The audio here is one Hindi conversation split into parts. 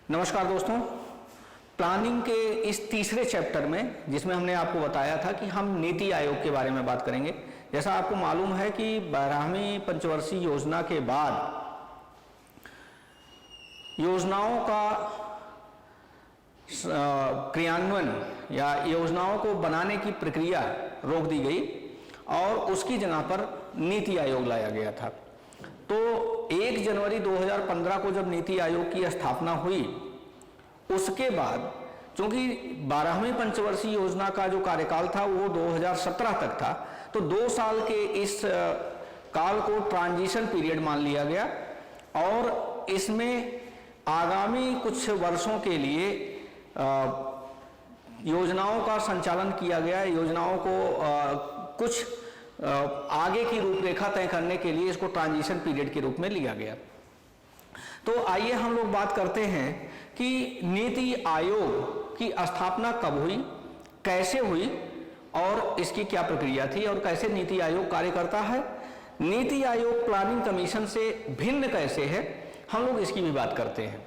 नमस्कार दोस्तों, प्लानिंग के इस तीसरे चैप्टर में जिसमें हमने आपको बताया था कि हम नीति आयोग के बारे में बात करेंगे। जैसा आपको मालूम है कि 12वीं पंचवर्षीय योजना के बाद योजनाओं का क्रियान्वयन या योजनाओं को बनाने की प्रक्रिया रोक दी गई और उसकी जगह पर नीति आयोग लाया गया था। तो 1 जनवरी 2015 को जब नीति आयोग की स्थापना हुई, उसके बाद चूंकि 12वीं पंचवर्षीय योजना का जो कार्यकाल था वो 2017 तक था, तो 2 साल के इस काल को ट्रांजिशन पीरियड मान लिया गया और इसमें आगामी कुछ वर्षों के लिए योजनाओं का संचालन किया गया। योजनाओं को कुछ आगे की रूपरेखा तय करने के लिए इसको ट्रांजिशन पीरियड के रूप में लिया गया। तो आइए हम लोग बात करते हैं कि नीति आयोग की स्थापना कब हुई, कैसे हुई और इसकी क्या प्रक्रिया थी और कैसे नीति आयोग कार्य करता है। नीति आयोग प्लानिंग कमीशन से भिन्न कैसे है, हम लोग इसकी भी बात करते हैं।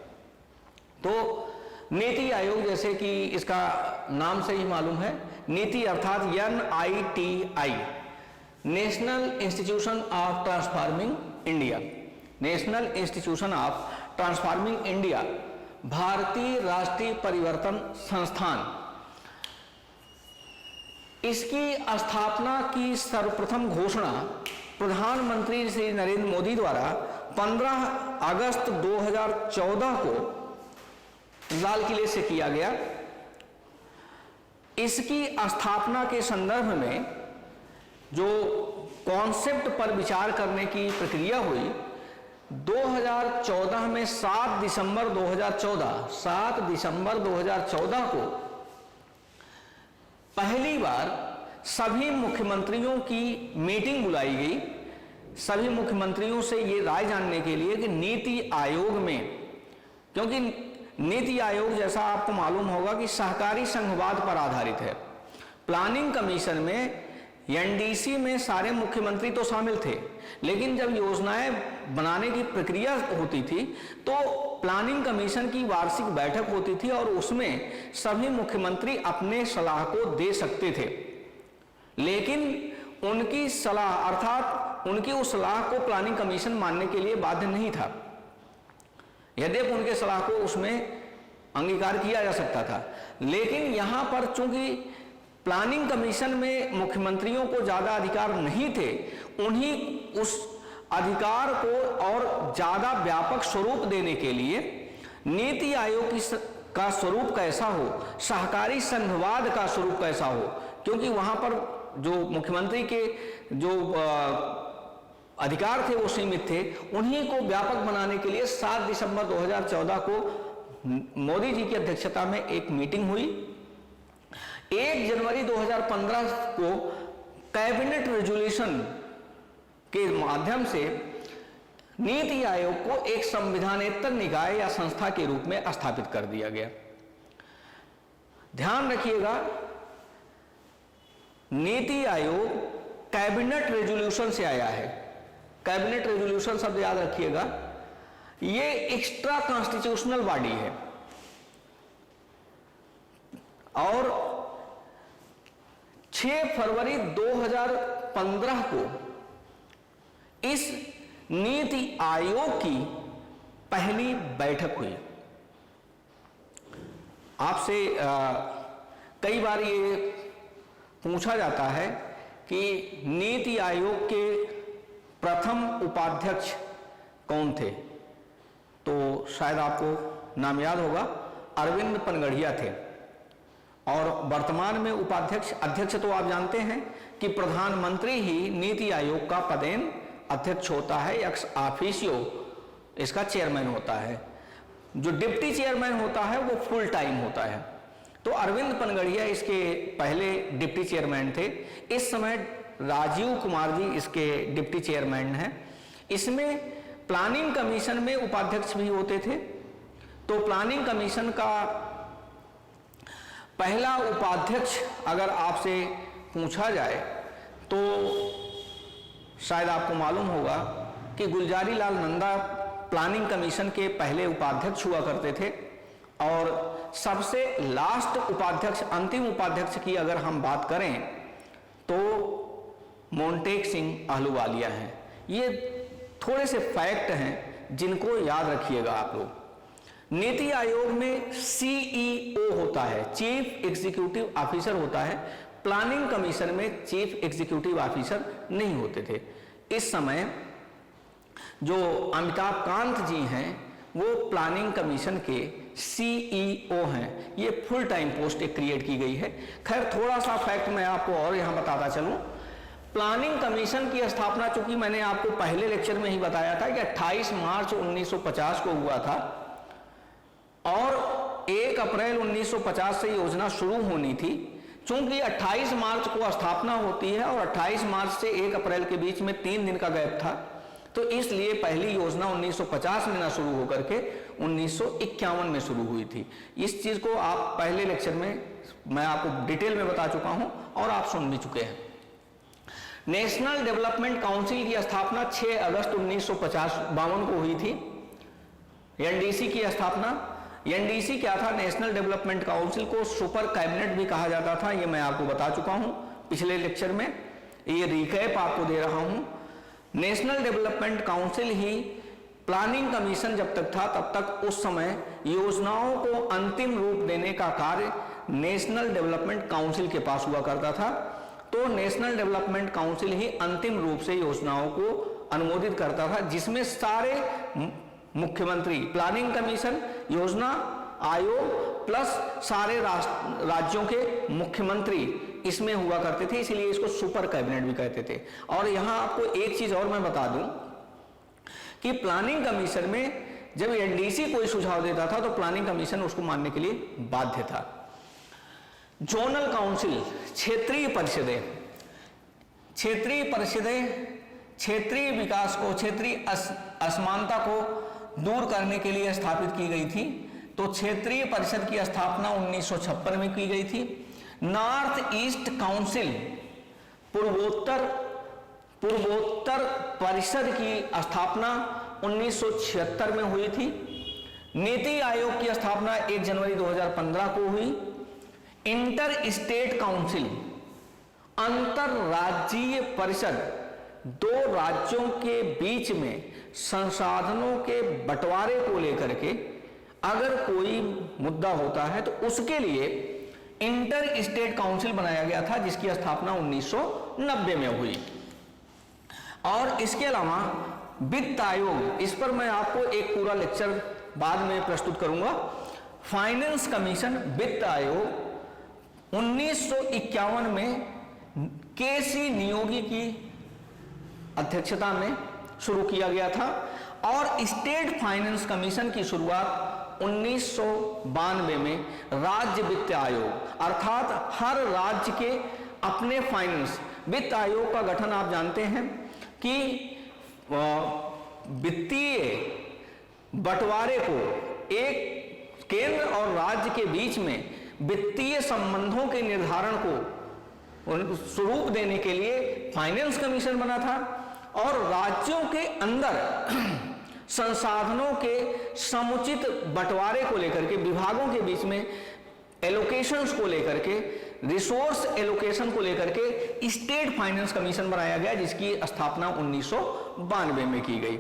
तो नीति आयोग, जैसे कि इसका नाम से ही मालूम है, नीति अर्थात NITI, national institution of transforming India, national institution of transforming India, भारतीय राष्ट्रीय परिवर्तन संस्थान। इसकी स्थापना की सर्वप्रथम घोषणा प्रधानमंत्री श्री नरेंद्र मोदी द्वारा 15 अगस्त 2014 को लाल किले से किया गया। इसकी स्थापना के संदर्भ में जो कॉन्सेप्ट पर विचार करने की प्रक्रिया हुई, 2014 में 7 दिसंबर 2014 को पहली बार सभी मुख्यमंत्रियों की मीटिंग बुलाई गई, सभी मुख्यमंत्रियों से ये राय जानने के लिए कि नीति आयोग में, क्योंकि नीति आयोग जैसा आपको मालूम होगा कि सहकारी संघवाद पर आधारित है। प्लानिंग कमीशन में NDC में सारे मुख्यमंत्री तो शामिल थे, लेकिन जब योजनाएं बनाने की प्रक्रिया होती थी तो प्लानिंग कमीशन की वार्षिक बैठक होती थी और उसमें सभी मुख्यमंत्री अपने सलाह को दे सकते थे, लेकिन उनकी सलाह अर्थात उनकी उस सलाह को प्लानिंग कमीशन मानने के लिए बाध्य नहीं था। यद्यपि उनके सलाह को उसमें अंगीकार किया जा सकता था, लेकिन यहां पर चूंकि प्लानिंग कमीशन में मुख्यमंत्रियों को ज्यादा अधिकार नहीं थे, उन्हीं उस अधिकार को और ज्यादा व्यापक स्वरूप देने के लिए नीति आयोग का स्वरूप कैसा हो, सहकारी संघवाद का स्वरूप कैसा हो, क्योंकि वहां पर जो मुख्यमंत्री के जो अधिकार थे वो सीमित थे, उन्हीं को व्यापक बनाने के लिए 7 दिसंबर 2014 को मोदी जी की अध्यक्षता में एक मीटिंग हुई। 1 जनवरी 2015 को कैबिनेट रेजोल्यूशन के माध्यम से नीति आयोग को एक संविधानेतर निकाय या संस्था के रूप में स्थापित कर दिया गया। ध्यान रखिएगा, नीति आयोग कैबिनेट रेजोल्यूशन से आया है। कैबिनेट रेजोल्यूशन शब्द याद रखिएगा, ये एक्स्ट्रा कॉन्स्टिट्यूशनल बॉडी है और 6 फरवरी 2015 को इस नीति आयोग की पहली बैठक हुई। आपसे कई बार ये पूछा जाता है कि नीति आयोग के प्रथम उपाध्यक्ष कौन थे, तो शायद आपको नाम याद होगा, अरविंद पनगड़िया थे। और वर्तमान में अध्यक्ष तो आप जानते हैं कि प्रधानमंत्री ही नीति आयोग का पदेन अध्यक्ष होता है, एक्स ऑफिशियो इसका चेयरमैन होता है। जो डिप्टी चेयरमैन होता है वो फुल टाइम होता है। तो अरविंद पनगड़िया इसके पहले डिप्टी चेयरमैन थे। इस समय राजीव कुमार जी इसके डिप्टी चेयरमैन हैं। इसमें प्लानिंग कमीशन में उपाध्यक्ष भी होते थे। तो प्लानिंग कमीशन का पहला उपाध्यक्ष अगर आपसे पूछा जाए तो शायद आपको मालूम होगा कि गुलजारी लाल नंदा प्लानिंग कमीशन के पहले उपाध्यक्ष हुआ करते थे। और सबसे लास्ट उपाध्यक्ष, अंतिम उपाध्यक्ष की अगर हम बात करें तो मोंटेक सिंह अहलूवालिया हैं। ये थोड़े से फैक्ट हैं जिनको याद रखिएगा आप लोग। नीति आयोग में सीईओ होता है, चीफ एग्जीक्यूटिव ऑफिसर होता है। प्लानिंग कमीशन में चीफ एग्जीक्यूटिव ऑफिसर नहीं होते थे। इस समय जो अमिताभ कांत जी हैं वो प्लानिंग कमीशन के सीईओ हैं। ये फुल टाइम पोस्ट एक क्रिएट की गई है। खैर थोड़ा सा फैक्ट मैं आपको और यहां बताता चलूं। प्लानिंग कमीशन की स्थापना, चूंकि मैंने आपको पहले लेक्चर में ही बताया था कि 28 मार्च 1950 को हुआ था और 1 अप्रैल 1950 से योजना शुरू होनी थी। चूंकि 28 मार्च को स्थापना होती है और 28 मार्च से 1 अप्रैल के बीच में 3 दिन का गैप था, तो इसलिए पहली योजना 1950 में ना शुरू होकर के 1951 में शुरू हुई थी। इस चीज को आप पहले लेक्चर में मैं आपको डिटेल में बता चुका हूं और आप सुन भी चुके हैं। नेशनल डेवलपमेंट काउंसिल की स्थापना 6 अगस्त 1952 को हुई थी। एनडीसी की स्थापना, एनडीसी क्या था? नेशनल डेवलपमेंट काउंसिल को सुपर कैबिनेट भी कहा जाता था। ये मैं आपको बता चुका हूं पिछले लेक्चर में, ये रिकैप आपको दे रहा हूं। नेशनल डेवलपमेंट काउंसिल ही प्लानिंग कमीशन जब तक था तब तक उस समय योजनाओं को अंतिम रूप देने का कार्य नेशनल डेवलपमेंट काउंसिल के पास हुआ करता था। तो नेशनल डेवलपमेंट काउंसिल ही अंतिम रूप से योजनाओं को अनुमोदित करता था, जिसमें सारे मुख्यमंत्री, प्लानिंग कमीशन, योजना आयोग प्लस सारे राज्यों के मुख्यमंत्री इसमें हुआ करते थे। इसलिए इसको सुपर कैबिनेट भी कहते थे। और यहां आपको एक चीज और मैं बता दूं कि प्लानिंग कमीशन में जब एनडीसी कोई सुझाव देता था तो प्लानिंग कमीशन उसको मानने के लिए बाध्य था। जोनल काउंसिल, क्षेत्रीय परिषदें, क्षेत्रीय परिषदें क्षेत्रीय विकास को, क्षेत्रीय असमानता को दूर करने के लिए स्थापित की गई थी। तो क्षेत्रीय परिषद की स्थापना 1956 में की गई थी। नॉर्थ ईस्ट काउंसिल, पूर्वोत्तर परिषद की स्थापना 1976 में हुई थी। नीति आयोग की स्थापना 1 जनवरी 2015 को हुई। इंटर स्टेट काउंसिल, अंतरराज्यीय परिषद, 2 राज्यों के बीच में संसाधनों के बंटवारे को लेकर के अगर कोई मुद्दा होता है तो उसके लिए इंटर स्टेट काउंसिल बनाया गया था, जिसकी स्थापना 1990 में हुई। और इसके अलावा वित्त आयोग, इस पर मैं आपको एक पूरा लेक्चर बाद में प्रस्तुत करूंगा। फाइनेंस कमीशन, वित्त आयोग 1951 में केसी नियोगी की अध्यक्षता में शुरू किया गया था। और स्टेट फाइनेंस कमीशन की शुरुआत 1992 में राज्य वित्त आयोग, अर्थात हर राज्य के अपने फाइनेंस वित्त आयोग का गठन आप जानते हैं कि वित्तीय बंटवारे को, एक केंद्र और राज्य के बीच में वित्तीय संबंधों के निर्धारण को स्वरूप देने के लिए फाइनेंस कमीशन बना था। और राज्यों के अंदर संसाधनों के समुचित बंटवारे को लेकर के, विभागों के बीच में एलोकेशंस को लेकर के, रिसोर्स एलोकेशन को लेकर के स्टेट फाइनेंस कमीशन बनाया गया, जिसकी स्थापना 1992 में की गई।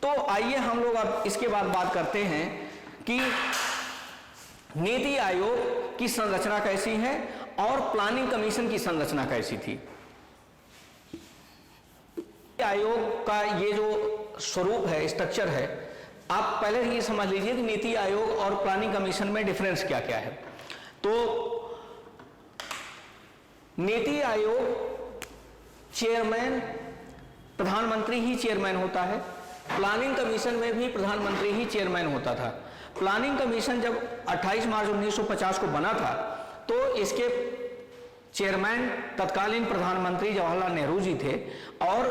तो आइए हम लोग अब इसके बाद बात करते हैं कि नीति आयोग की संरचना कैसी है और प्लानिंग कमीशन की संरचना कैसी थी। आयोग का ये जो स्वरूप है, स्ट्रक्चर है, आप पहले ही समझ लीजिए कि नीति आयोग और प्लानिंग कमीशन में डिफरेंस क्या क्या है। तो नीति आयोग चेयरमैन, प्रधानमंत्री ही चेयरमैन होता है। प्लानिंग कमीशन में भी प्रधानमंत्री ही चेयरमैन होता था। प्लानिंग कमीशन जब 28 मार्च 1950 को बना था तो इसके चेयरमैन तत्कालीन प्रधानमंत्री जवाहरलाल नेहरू जी थे और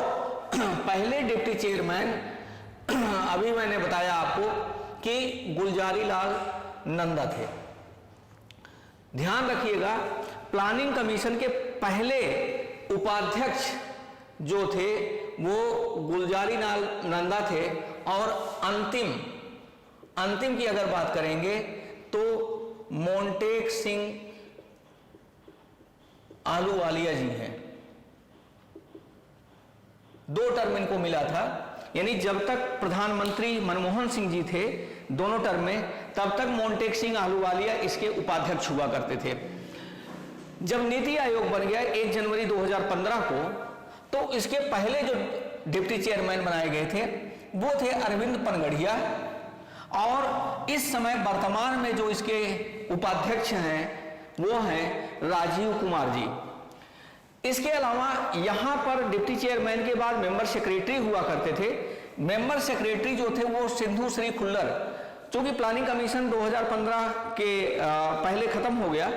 पहले डिप्टी चेयरमैन अभी मैंने बताया आपको कि गुलजारी लाल नंदा थे। ध्यान रखिएगा, प्लानिंग कमीशन के पहले उपाध्यक्ष जो थे वो गुलजारी लाल नंदा थे और अंतिम की अगर बात करेंगे तो मोंटेक सिंह आहलूवालिया जी हैं। 2 टर्म इनको मिला था, यानी जब तक प्रधानमंत्री मनमोहन सिंह जी थे दोनों टर्म में, तब तक मोंटेक सिंह आहलूवालिया इसके उपाध्यक्ष हुआ करते थे। जब नीति आयोग बन गया 1 जनवरी 2015 को, तो इसके पहले जो डिप्टी चेयरमैन बनाए गए थे वो थे अरविंद पनगढ़िया, और इस समय वर्तमान में जो इसके उपाध्यक्ष हैं वो हैं राजीव कुमार जी। इसके अलावा यहां पर डिप्टी चेयरमैन के बाद मेंबर सेक्रेटरी हुआ करते थे। मेंबर सेक्रेटरी जो थे वो सिंधु श्री खुल्लर, क्योंकि प्लानिंग कमीशन 2015 के पहले खत्म हो गया,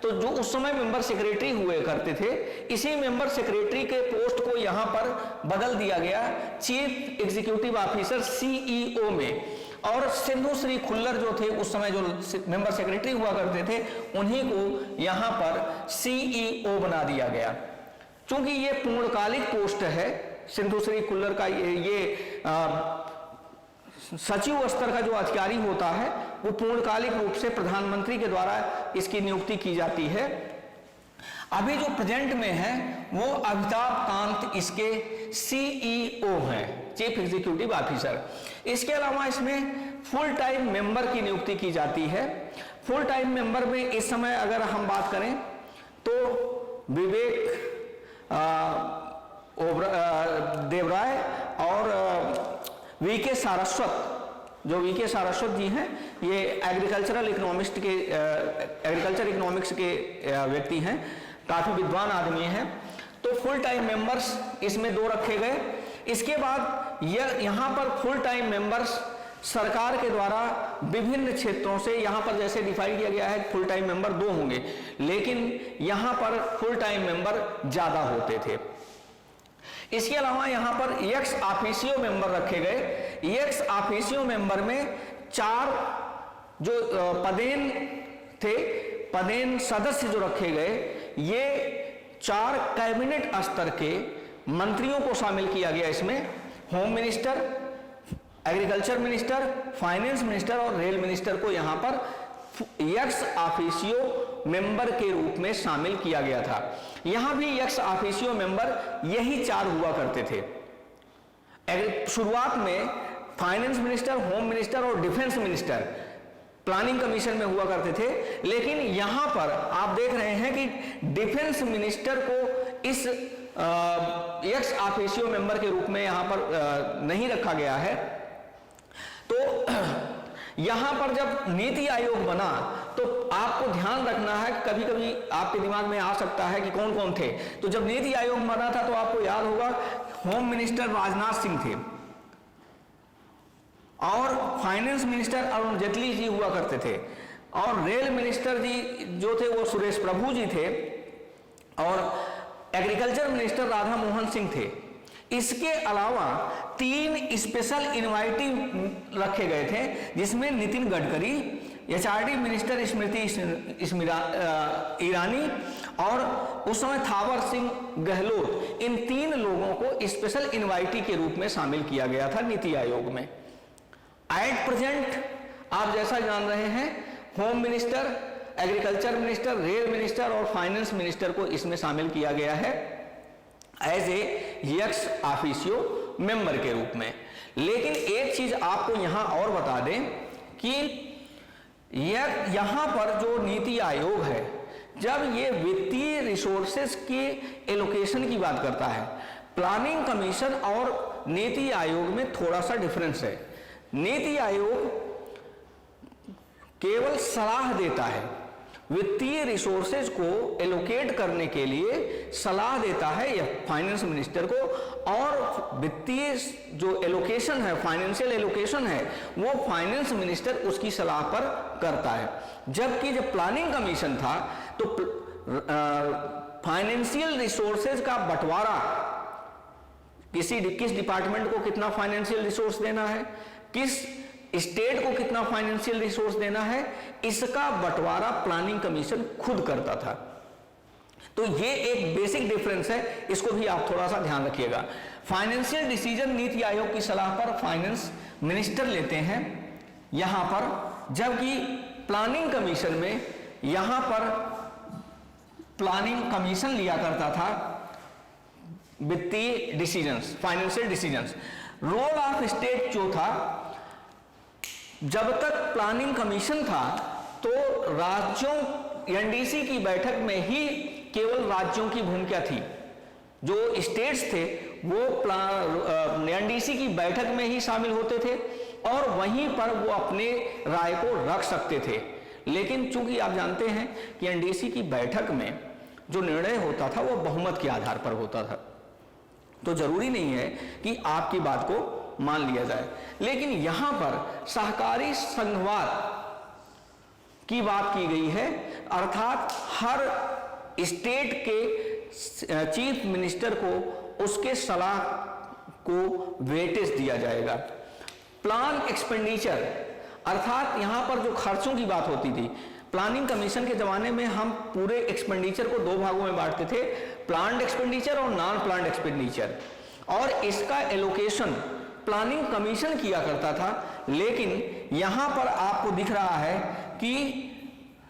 तो जो उस समय मेंबर सेक्रेटरी हुए करते थे, इसी मेंबर सेक्रेटरी के पोस्ट को यहां पर बदल दिया गया चीफ एग्जीक्यूटिव ऑफिसर सीईओ में, और सिंधु श्री खुल्लर जो थे उस समय जो मेंबर सेक्रेटरी हुआ करते थे उन्हीं को यहां पर सीईओ बना दिया गया। क्योंकि ये पूर्णकालिक पोस्ट है, सिंधु श्री खुल्लर का ये सचिव स्तर का जो अधिकारी होता है वो पूर्णकालिक रूप से प्रधानमंत्री के द्वारा इसकी नियुक्ति की जाती है। अभी जो प्रेजेंट में है वो अमिताभ कांत इसके सीईओ हैं, चीफ एग्जीक्यूटिव ऑफिसर। इसके अलावा इसमें फुल टाइम मेंबर की नियुक्ति की जाती है। फुल टाइम मेंबर में इस समय अगर हम बात करें तो विवेक देवराय और वीके सारस्वत, जो वीके सारस्वत जी हैं ये एग्रीकल्चर इकोनॉमिक्स के व्यक्ति हैं, काफी विद्वान आदमी हैं। तो फुल टाइम मेंबर्स इसमें 2 रखे गए। इसके बाद यहाँ पर फुल टाइम मेंबर्स सरकार के द्वारा विभिन्न क्षेत्रों से, यहाँ पर जैसे डिफाइन किया गया है फुल टाइम मेंबर 2 होंगे, लेकिन यहाँ पर फुल टाइम मेंबर ज्यादा होते थे। इसके अलावा यहाँ पर एक्स ऑफिशियो मेंबर रखे गए। एक्स ऑफिशियो मेंबर में 4 जो पदेन थे, पदेन सदस्य जो रखे गए, ये 4 कैबिनेट स्तर के मंत्रियों को शामिल किया गया इसमें। Home minister, agriculture minister, finance minister और रेल मिनिस्टर को यहाँ पर एक्स ऑफिशियो मेंबर के रूप में शामिल किया गया था। यहां भी एक्स ऑफिशियो मेंबर यही 4 हुआ करते थे। शुरुआत में फाइनेंस मिनिस्टर, होम मिनिस्टर और डिफेंस मिनिस्टर प्लानिंग कमीशन में हुआ करते थे, लेकिन यहां पर आप देख रहे हैं कि डिफेंस मिनिस्टर को इस एक्स ऑफिशियो मेंबर के रूप में यहां पर नहीं रखा गया है। तो यहां पर जब नीति आयोग बना तो आपको ध्यान रखना है, कभी कभी आपके दिमाग में आ सकता है कि कौन कौन थे। तो जब नीति आयोग बना था तो आपको याद होगा होम मिनिस्टर राजनाथ सिंह थे और फाइनेंस मिनिस्टर अरुण जेटली जी हुआ करते थे, और रेल मिनिस्टर जी जो थे वो सुरेश प्रभु जी थे, और एग्रीकल्चर मिनिस्टर राधा मोहन सिंह थे। इसके अलावा 3 स्पेशल इनवाइटी रखे गए थे, जिसमें नितिन गडकरी, एचआरडी मिनिस्टर स्मृति ईरानी और उस समय थावर सिंह गहलोत, इन 3 लोगों को स्पेशल इनवाइटी के रूप में शामिल किया गया था नीति आयोग में। एट प्रेजेंट आप जैसा जान रहे हैं home minister, agriculture minister, rail minister और फाइनेंस मिनिस्टर को इसमें शामिल किया गया है as a ex officio member के रूप में। लेकिन एक चीज आपको यहां और बता दें कि यहां पर जो नीति आयोग है, जब ये वित्तीय रिसोर्सेस की एलोकेशन की बात करता है, प्लानिंग कमीशन और नीति आयोग में थोड़ा सा डिफरेंस है। नीति आयोग केवल सलाह देता है, वित्तीय रिसोर्सेज को एलोकेट करने के लिए सलाह देता है या फाइनेंस मिनिस्टर को, और वित्तीय जो एलोकेशन है, फाइनेंशियल एलोकेशन है, वो फाइनेंस मिनिस्टर उसकी सलाह पर करता है। जबकि जब प्लानिंग कमीशन था तो फाइनेंशियल रिसोर्सेज का बंटवारा, किस डिपार्टमेंट को कितना फाइनेंशियल रिसोर्स देना है, किस स्टेट को कितना फाइनेंशियल रिसोर्स देना है, इसका बंटवारा प्लानिंग कमीशन खुद करता था। तो ये एक बेसिक डिफरेंस है, इसको भी आप थोड़ा सा ध्यान रखिएगा। फाइनेंशियल डिसीजन नीति आयोग की सलाह पर फाइनेंस मिनिस्टर लेते हैं यहां पर, जबकि प्लानिंग कमीशन में, यहां पर प्लानिंग कमीशन लिया करता था वित्तीय decisions, financial decisions. Role of state जो था, जब तक प्लानिंग कमीशन था तो राज्यों, एनडीसी की बैठक में ही केवल राज्यों की भूमिका थी। जो स्टेट्स थे वो एनडीसी की बैठक में ही शामिल होते थे और वहीं पर वो अपने राय को रख सकते थे। लेकिन चूंकि आप जानते हैं कि एनडीसी की बैठक में जो निर्णय होता था वो बहुमत के आधार पर होता था, तो जरूरी नहीं है कि आपकी बात को मान लिया जाए। लेकिन यहां पर सहकारी संघवाद की बात की गई है, अर्थात हर स्टेट के चीफ मिनिस्टर को उसके सलाह को वेटेज दिया जाएगा। प्लान एक्सपेंडिचर, अर्थात यहां पर जो खर्चों की बात होती थी, प्लानिंग कमीशन के जमाने में हम पूरे एक्सपेंडिचर को दो भागों में बांटते थे, प्लान्ड एक्सपेंडिचर और नॉन प्लान्ड एक्सपेंडिचर, और इसका एलोकेशन प्लानिंग कमीशन किया करता था। लेकिन यहां पर आपको दिख रहा है कि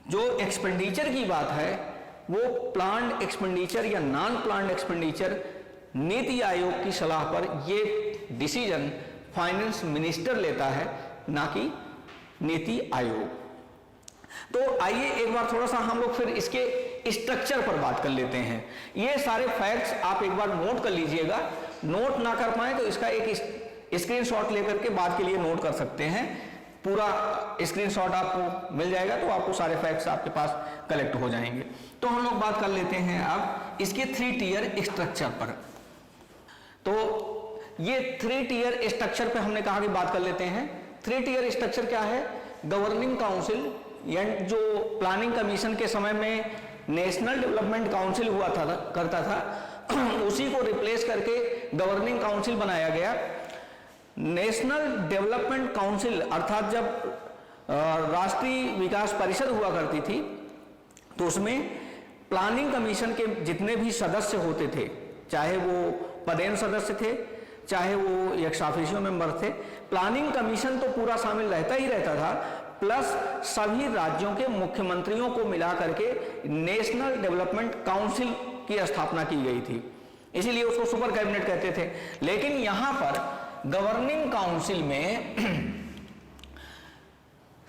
जो एक्सपेंडिचर की बात है वो प्लान्ड एक्सपेंडिचर या non planned expenditure NITI Aayog की सलाह पर ये डिसीजन फाइनेंस मिनिस्टर लेता है, ना कि नीति आयोग। तो आइए एक बार थोड़ा सा हम लोग फिर इसके स्ट्रक्चर पर बात कर लेते हैं। ये सारे फैक्ट्स आप एक बार नोट कर लीजिएगा, नोट ना कर पाए तो इसका एक स्क्रीनशॉट लेकर के बाद के लिए नोट कर सकते हैं। पूरा स्क्रीनशॉट आपको मिल जाएगा तो आपको सारे फैक्ट्स आपके पास कलेक्ट हो जाएंगे। तो हम लोग बात कर लेते हैं अब इसके 3 टियर स्ट्रक्चर पर। तो ये 3 टियर स्ट्रक्चर पे हमने कहा कि बात कर लेते हैं। 3 टियर स्ट्रक्चर क्या है? गवर्निंग काउंसिल, जो प्लानिंग कमीशन के समय में नेशनल डेवलपमेंट काउंसिल हुआ था करता था, उसी को रिप्लेस करके गवर्निंग काउंसिल बनाया गया। नेशनल डेवलपमेंट काउंसिल अर्थात जब राष्ट्रीय विकास परिषद हुआ करती थी तो उसमें प्लानिंग कमीशन के जितने भी सदस्य होते थे, चाहे वो पदेन सदस्य थे, चाहे वो एक्स ऑफिशियो मेंबर थे, प्लानिंग कमीशन तो पूरा शामिल रहता ही रहता था, प्लस सभी राज्यों के मुख्यमंत्रियों को मिला करके नेशनल डेवलपमेंट काउंसिल की स्थापना की गई थी, इसीलिए उसको सुपर कैबिनेट कहते थे। लेकिन यहां पर गवर्निंग काउंसिल में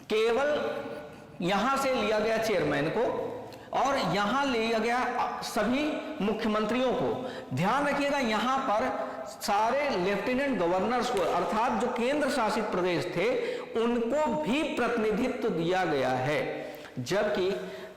केवल यहां से लिया गया चेयरमैन को और यहां लिया गया सभी मुख्यमंत्रियों को। ध्यान रखिएगा यहां पर सारे लेफ्टिनेंट गवर्नर्स को अर्थात जो केंद्र शासित प्रदेश थे उनको भी प्रतिनिधित्व दिया गया है, जबकि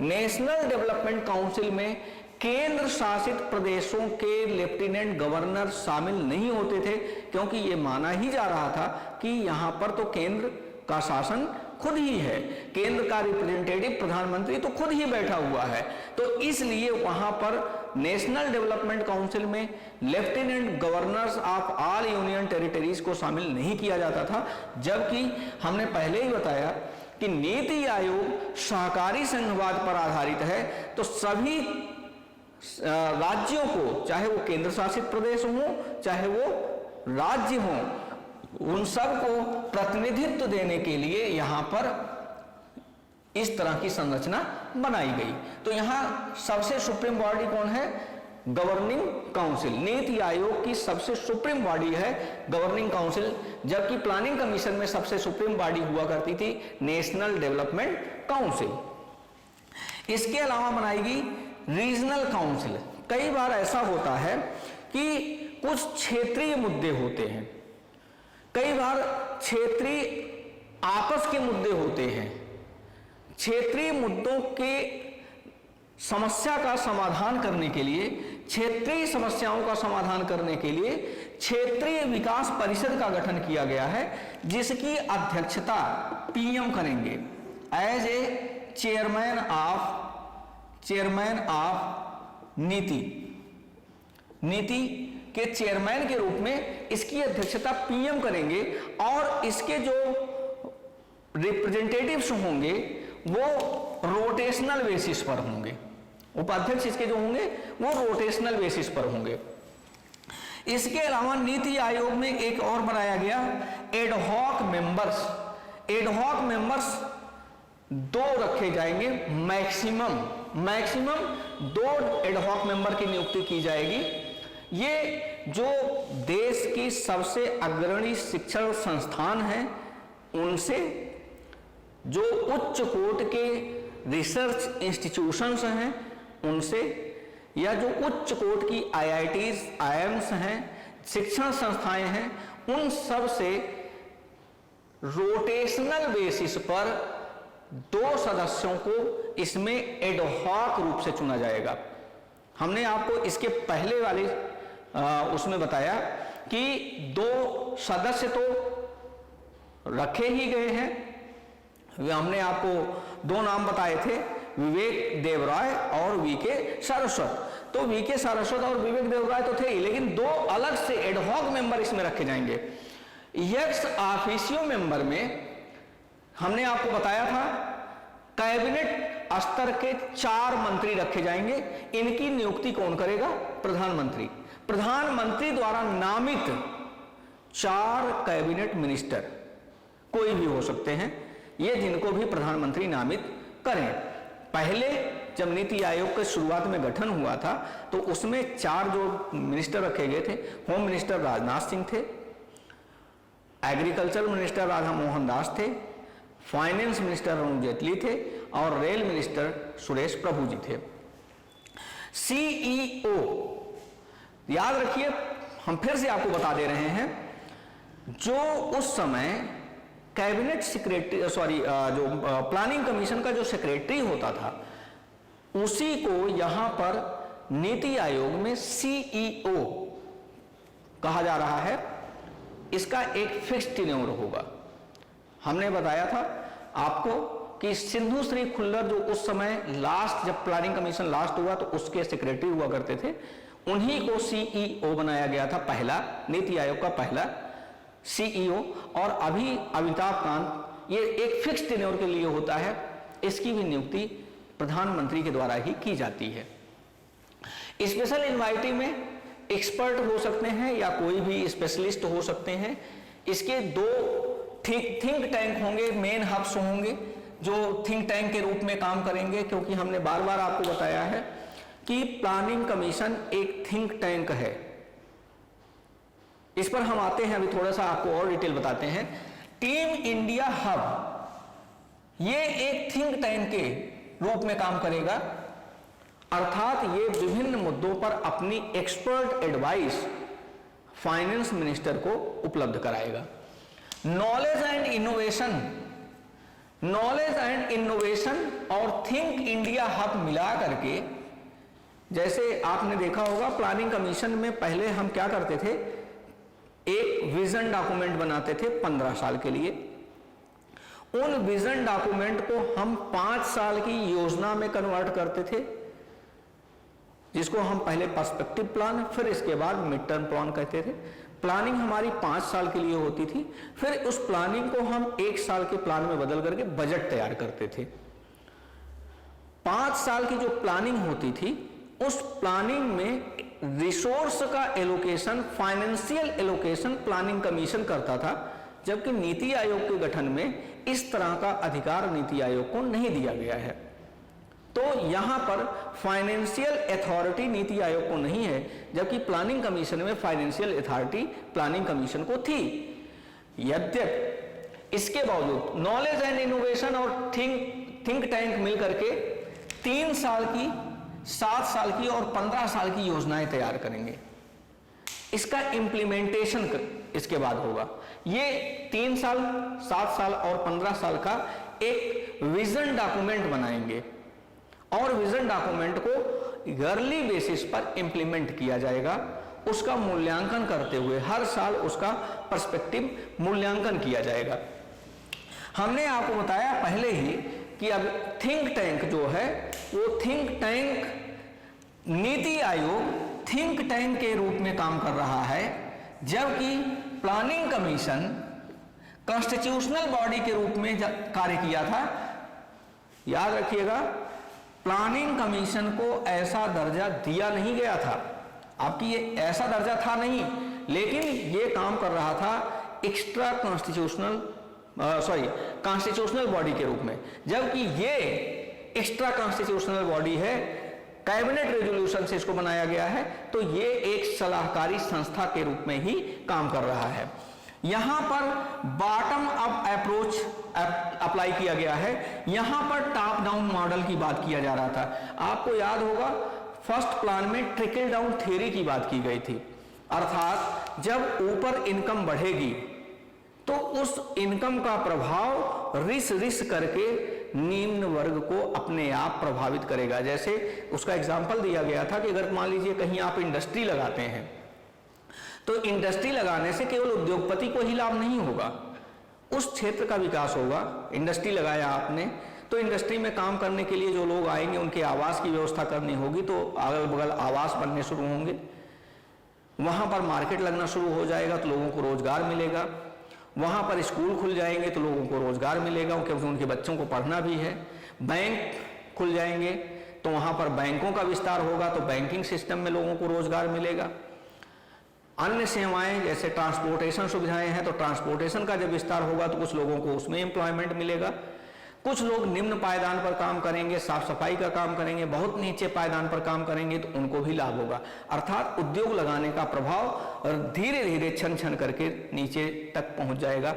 नेशनल डेवलपमेंट काउंसिल में केंद्र शासित प्रदेशों के लेफ्टिनेंट गवर्नर शामिल नहीं होते थे, क्योंकि यह माना ही जा रहा था कि यहां पर तो केंद्र का शासन खुद ही है, केंद्र का रिप्रेजेंटेटिव प्रधानमंत्री तो खुद ही बैठा हुआ है। तो इसलिए वहां पर नेशनल डेवलपमेंट काउंसिल में lieutenant governors of all union territories को शामिल नहीं किया जाता था, जबकि हमने पहले ही बताया कि नीति आयोग सहकारी संघवाद पर आधारित है। तो सभी राज्यों को, चाहे वो केंद्र शासित प्रदेश हो चाहे वो राज्य हो, उन सबको प्रतिनिधित्व देने के लिए यहां पर इस तरह की संरचना बनाई गई। तो यहां सबसे सुप्रीम बॉडी कौन है? Governing council. नीति आयोग की सबसे सुप्रीम बॉडी है गवर्निंग काउंसिल, जबकि प्लानिंग कमीशन में सबसे सुप्रीम बॉडी हुआ करती थी नेशनल डेवलपमेंट काउंसिल। इसके अलावा बनाएगी रीजनल काउंसिल। कई बार ऐसा होता है कि कुछ क्षेत्रीय मुद्दे होते हैं, कई बार क्षेत्रीय आपस के मुद्दे होते हैं। क्षेत्रीय मुद्दों के समस्या का समाधान करने के लिए, क्षेत्रीय समस्याओं का समाधान करने के लिए क्षेत्रीय विकास परिषद का गठन किया गया है, जिसकी अध्यक्षता पीएम करेंगे एज ए चेयरमैन ऑफ नीति के चेयरमैन के रूप में इसकी अध्यक्षता पीएम करेंगे और इसके जो रिप्रेजेंटेटिव्स होंगे वो रोटेशनल बेसिस पर होंगे। उपाध्यक्ष इसके जो होंगे वो रोटेशनल बेसिस पर होंगे। इसके अलावा नीति आयोग में एक और बनाया गया एडहॉक मेंबर्स। एडहॉक मेंबर्स 2 रखे जाएंगे मैक्सिमम 2 एडहॉक मेंबर की नियुक्ति की जाएगी। ये जो देश की सबसे अग्रणी शिक्षण संस्थान हैं उनसे, जो उच्च कोटि के रिसर्च इंस्टीट्यूशंस हैं उनसे, या जो उच्च कोटि की IITs, IIMs हैं, शिक्षण संस्थाएं हैं, उन सब से रोटेशनल बेसिस पर 2 सदस्यों को इसमें एडहॉक रूप से चुना जाएगा। हमने आपको इसके पहले वाले उसमें बताया कि 2 सदस्य तो रखे ही गए हैं। हमने आपको 2 नाम बताए थे, विवेक देवराय और VK सारस्वत। तो VK सारस्वत और विवेक देवराय तो थे ही, लेकिन 2 अलग से एडहॉक मेंबर इसमें रखे जाएंगे। एक्स ऑफिशियो मेंबर में हमने आपको बताया था कैबिनेट स्तर के 4 मंत्री रखे जाएंगे। इनकी नियुक्ति कौन करेगा? प्रधानमंत्री। प्रधानमंत्री द्वारा नामित 4 कैबिनेट मिनिस्टर कोई भी हो सकते हैं, ये जिनको भी प्रधानमंत्री नामित करें। पहले जब नीति आयोग के शुरुआत में गठन हुआ था तो उसमें 4 जो मिनिस्टर रखे गए थे, होम मिनिस्टर राजनाथ सिंह थे, एग्रीकल्चर मिनिस्टर राधा मोहन दास थे, फाइनेंस मिनिस्टर अरुण जेटली थे और रेल मिनिस्टर सुरेश प्रभु जी थे। CEO, याद रखिए, हम फिर से आपको बता दे रहे हैं, जो उस समय कैबिनेट सेक्रेटरी जो प्लानिंग कमीशन का जो सेक्रेटरी होता था, उसी को यहां पर नीति आयोग में CEO कहा जा रहा है। इसका एक फिक्स टेन्योर होगा। हमने बताया था आपको कि सिंधु श्री खुल्लर जो उस समय लास्ट, जब प्लानिंग कमीशन लास्ट हुआ तो उसके सेक्रेटरी हुआ करते थे, उन्हीं को CEO बनाया गया था, पहला नीति आयोग का पहला CEO। और अभी अमिताभ कांत, ये एक फिक्स टेन्योर के लिए होता है, इसकी भी नियुक्ति प्रधानमंत्री के द्वारा ही की जाती है। स्पेशल इनवाइटी में एक्सपर्ट हो सकते हैं या कोई भी स्पेशलिस्ट हो सकते हैं। इसके 2 थिंक टैंक होंगे, मेन हब्स होंगे जो थिंक टैंक के रूप में काम करेंगे, क्योंकि हमने बार बार आपको बताया है कि प्लानिंग कमीशन एक थिंक टैंक है। इस पर हम आते हैं, अभी थोड़ा सा आपको और डिटेल बताते हैं। टीम इंडिया हब ये एक थिंक टैंक के रूप में काम करेगा, अर्थात ये विभिन्न मुद्दों पर अपनी एक्सपर्ट एडवाइस फाइनेंस मिनिस्टर को उपलब्ध कराएगा। नॉलेज एंड इनोवेशन और थिंक इंडिया हब मिला करके, जैसे आपने देखा होगा प्लानिंग कमीशन में पहले हम क्या करते थे, एक विजन डॉक्यूमेंट बनाते थे 15 साल के लिए। उन विजन डॉक्यूमेंट को हम 5 साल की योजना में कन्वर्ट करते थे, जिसको हम पहले पर्सपेक्टिव प्लान, फिर इसके बाद मिड टर्म प्लान कहते थे। प्लानिंग हमारी 5 साल के लिए होती थी, फिर उस प्लानिंग को हम 1 साल के प्लान में बदल करके बजट तैयार करते थे। 5 साल की जो प्लानिंग होती थी, उस प्लानिंग में रिसोर्स का allocation, financial allocation planning commission करता था, जबकि नीति आयोग के गठन में इस तरह का अधिकार नीति आयोग को नहीं दिया गया है। तो यहां पर फाइनेंशियल अथॉरिटी नीति आयोग को नहीं है, जबकि प्लानिंग कमीशन में फाइनेंशियल अथॉरिटी प्लानिंग कमीशन को थी। यद्यपि इसके बावजूद नॉलेज एंड इनोवेशन और थिंक टैंक मिलकर के 3 साल की, 7 साल की और 15 साल की योजनाएं तैयार करेंगे। इसका इम्प्लीमेंटेशन इसके बाद होगा। ये 3 साल, 7 साल और 15 साल का एक विजन डॉक्यूमेंट बनाएंगे और विजन डॉक्यूमेंट को ईयरली बेसिस पर इंप्लीमेंट किया जाएगा। उसका मूल्यांकन करते हुए हर साल उसका पर्सपेक्टिव मूल्यांकन किया जाएगा। हमने आपको बताया पहले ही कि अब थिंक टैंक जो है वो think tank NITI Aayog think tank के रूप में काम कर रहा है, जबकि प्लानिंग कमीशन कॉन्स्टिट्यूशनल बॉडी के रूप में कार्य किया था। याद रखिएगा, प्लानिंग कमीशन को ऐसा दर्जा दिया नहीं गया था, आपकी ये ऐसा दर्जा था नहीं, लेकिन ये काम कर रहा था एक्स्ट्रा कॉन्स्टिट्यूशनल कॉन्स्टिट्यूशनल बॉडी के रूप में, जबकि ये एक्स्ट्रा कॉन्स्टिट्यूशनल बॉडी है, कैबिनेट रेजोल्यूशन से इसको बनाया गया है, तो ये एक सलाहकारी संस्था के रूप में ही काम कर रहा है। यहां पर बॉटम अप अप्रोच अप्लाई किया गया है, यहां पर टॉप डाउन मॉडल की बात किया जा रहा था। आपको याद होगा फर्स्ट प्लान में ट्रिकल डाउन थ्योरी की बात की गई थी, अर्थात जब ऊपर इनकम बढ़ेगी तो उस इनकम का प्रभाव रिस करके निम्न वर्ग को अपने आप प्रभावित करेगा। जैसे उसका एग्जाम्पल दिया गया था कि अगर मान लीजिए कहीं आप इंडस्ट्री लगाते हैं, तो इंडस्ट्री लगाने से केवल उद्योगपति को ही लाभ नहीं होगा, उस क्षेत्र का विकास होगा। इंडस्ट्री लगाया आपने, तो इंडस्ट्री में काम करने के लिए जो लोग आएंगे उनके आवास की व्यवस्था करनी होगी, तो अगल बगल आवास बनने शुरू होंगे, वहां पर मार्केट लगना शुरू हो जाएगा तो लोगों को रोजगार मिलेगा, वहां पर स्कूल खुल जाएंगे तो लोगों को रोजगार मिलेगा क्योंकि उनके बच्चों को पढ़ना भी है, बैंक खुल जाएंगे तो वहां पर बैंकों का विस्तार होगा तो बैंकिंग सिस्टम में लोगों को रोजगार मिलेगा। अन्य सेवाएं जैसे ट्रांसपोर्टेशन सुविधाएं हैं तो ट्रांसपोर्टेशन का जब विस्तार होगा तो कुछ लोगों को उसमें एम्प्लॉयमेंट मिलेगा। कुछ लोग निम्न पायदान पर काम करेंगे, साफ सफाई का काम करेंगे, बहुत नीचे पायदान पर काम करेंगे तो उनको भी लाभ होगा। अर्थात उद्योग लगाने का प्रभाव धीरे धीरे छन छन करके नीचे तक पहुंच जाएगा,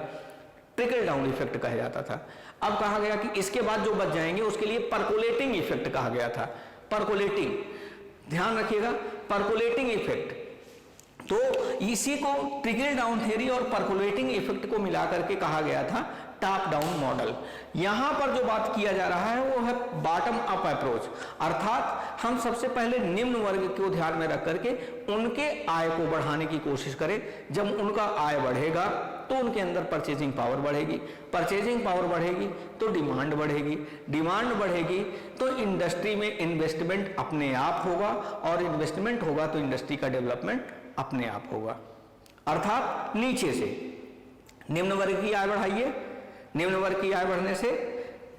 ट्रिकल डाउन इफेक्ट कहा जाता था। अब कहा गया कि इसके बाद जो बच जाएंगे उसके लिए परकोलेटिंग इफेक्ट कहा गया था। परकोलेटिंग, ध्यान रखिएगा, परकोलेटिंग इफेक्ट, तो इसी को ट्रिकल डाउन थ्योरी और परकोलेटिंग इफेक्ट को मिलाकर के कहा गया था टॉप डाउन मॉडल। यहां पर जो बात किया जा रहा है वो है बॉटम अप अप्रोच, अर्थात हम सबसे पहले निम्न वर्ग को ध्यान में रख करके उनके आय को बढ़ाने की कोशिश करें। जब उनका आय बढ़ेगा तो उनके अंदर परचेजिंग पावर बढ़ेगी, परचेजिंग पावर बढ़ेगी तो डिमांड बढ़ेगी, डिमांड बढ़ेगी तो इंडस्ट्री में इन्वेस्टमेंट अपने आप होगा, और इन्वेस्टमेंट होगा तो इंडस्ट्री का डेवलपमेंट अपने आप होगा। अर्थात नीचे से निम्न वर्ग की आय बढ़ाइए, निम्न वर्ग की आय बढ़ने से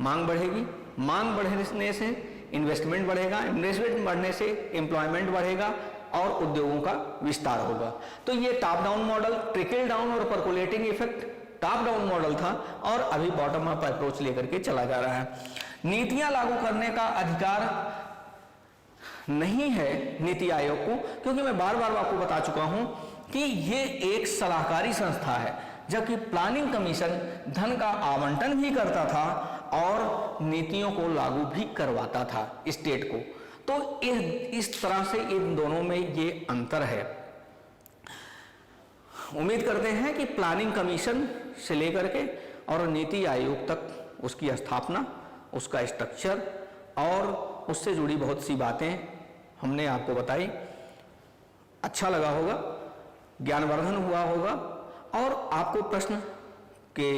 मांग बढ़ेगी, मांग बढ़ने से इन्वेस्टमेंट बढ़ेगा, इन्वेस्टमेंट बढ़ने से एम्प्लॉयमेंट बढ़ेगा और उद्योगों का विस्तार होगा। तो ये top down model, trickle down और परकोलेटिंग इफेक्ट टॉप डाउन मॉडल था, और अभी बॉटम अप अप्रोच लेकर के चला जा रहा है। नीतियां लागू करने का अधिकार नहीं है नीति आयोग को, क्योंकि मैं बार बार आपको बता चुका हूं कि ये एक सलाहकारी संस्था है, जबकि प्लानिंग कमीशन धन का आवंटन भी करता था और नीतियों को लागू भी करवाता था स्टेट को। तो इस तरह से इन दोनों में ये अंतर है। उम्मीद करते हैं कि प्लानिंग कमीशन से लेकर के और नीति आयोग तक उसकी स्थापना, उसका स्ट्रक्चर और उससे जुड़ी बहुत सी बातें हमने आपको बताई। अच्छा लगा होगा, ज्ञानवर्धन हुआ होगा और आपको प्रश्न के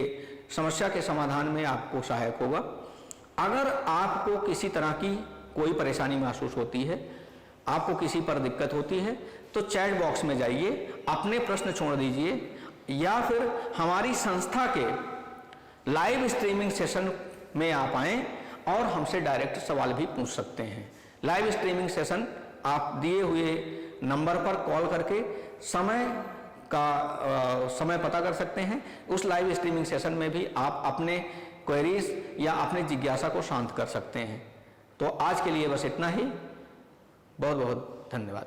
समस्या के समाधान में आपको सहायक होगा। अगर आपको किसी तरह की कोई परेशानी महसूस होती है, आपको किसी पर दिक्कत होती है, तो चैट बॉक्स में जाइए, अपने प्रश्न छोड़ दीजिए, या फिर हमारी संस्था के लाइव स्ट्रीमिंग सेशन में आप आएं और हमसे डायरेक्ट सवाल भी पूछ सकते हैं। लाइव स्ट्रीमिंग सेशन आप दिए हुए नंबर पर कॉल करके समय पता कर सकते हैं। उस लाइव स्ट्रीमिंग सेशन में भी आप अपने क्वेरीज या अपने जिज्ञासा को शांत कर सकते हैं। तो आज के लिए बस इतना ही। बहुत बहुत धन्यवाद।